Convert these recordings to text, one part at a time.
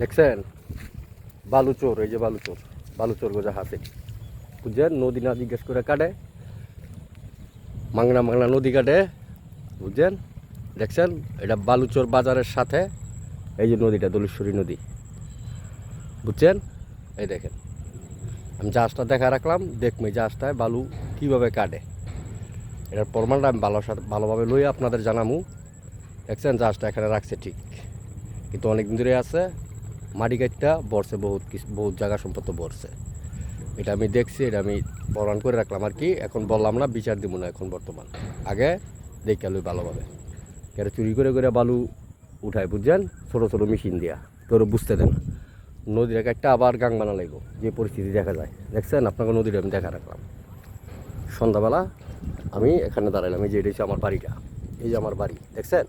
দেখছেন বালুচোর, এই যে বালুচোর, বালুচোর গোজা হাসে বুঝছেন। নদী না জিজ্ঞেস করে কাটে, মাংনা মাংনা নদী কাটে বুঝছেন। দেখছেন এটা বালুচোর বাজারের সাথে এই যে নদীটা দোলেশ্বরী নদী বুঝছেন। এই দেখেন আমি জাহাজটা দেখা রাখলাম, দেখমি জাহাজটায় বালু কীভাবে কাটে, এটার প্রমাণটা আমি ভালোভাবে লই আপনাদের জানামু। দেখছেন জাহাজটা এখানে রাখছে ঠিক, কিন্তু অনেক দিন ধরে আছে মাটি কাটটা বরছে, বহুত জায়গা সম্পত্তি বরছে। এটা আমি দেখছি, এটা আমি প্রমাণ করে রাখলাম আর কি। এখন বললাম না, বিচার দিব না এখন বর্তমান, আগে দেখে লই ভালোভাবে। কেন চুরি করে করে বালু উঠায় বুঝছেন, ছোটো ছোটো মেশিন দিয়া, তোর বুঝতে দেন। নদীর একটা আবার গাং বানা লাগব, যে পরিস্থিতি দেখা যায়। দেখছেন আপনাকে নদীটা আমি দেখা রাখলাম। সন্ধ্যাবেলা আমি এখানে দাঁড়াইলাম, এই যে এটা হচ্ছে আমার বাড়িটা, এই যে আমার বাড়ি দেখছেন।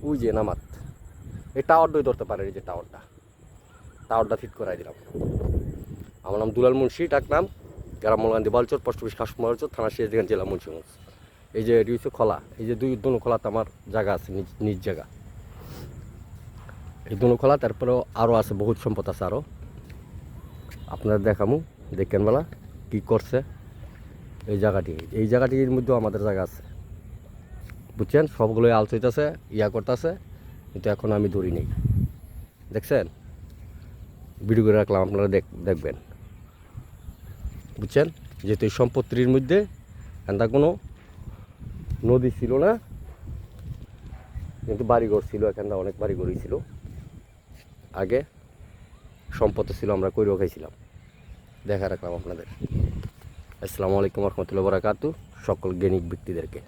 ওই যে নামাত এই টাওয়ারটাই ধরতে পারে, এই যে টাওয়ারটা ফিট করাই দিলাম। আমার নাম দুলাল মুন্সি, ডাকনাম গ্রাম মোলগান্ধী বালচর, পোস্ট অফিস কাশমারচর, থানা সিরাজগঞ্জ, জেলা মুন্সিগঞ্জ। এই যে এটি হচ্ছে খোলা, এই যে দুনো খোলাতে আমার জায়গা আছে, নিজ জায়গা। এই দুনো খোলা, তারপরেও আরও আছে, বহুত সম্পদ আছে আরও, আপনারা দেখামু দেখেন বেলা কী করছে। এই জায়গাটির মধ্যেও আমাদের জায়গা আছে বুঝছেন। সবগুলোই আলচইতেছে, করতেছে, কিন্তু এখন আমি ধরি নেই। দেখছেন ভিডিও করে রাখলাম, আপনারা দেখবেন বুঝছেন। যেহেতু এই সম্পত্তির মধ্যে এখানটা কোনো নদী ছিল না, কিন্তু বাড়িঘর ছিল, এখানটা অনেক বাড়িঘরই ছিল আগে, সম্পত্তি ছিল, আমরা কইরেও খাইছিলাম। দেখা রাখলাম আপনাদের। আসসালামু আলাইকুম রহমতুল্লাহ বারাকাতু সকল জ্ঞানিক ব্যক্তিদেরকে।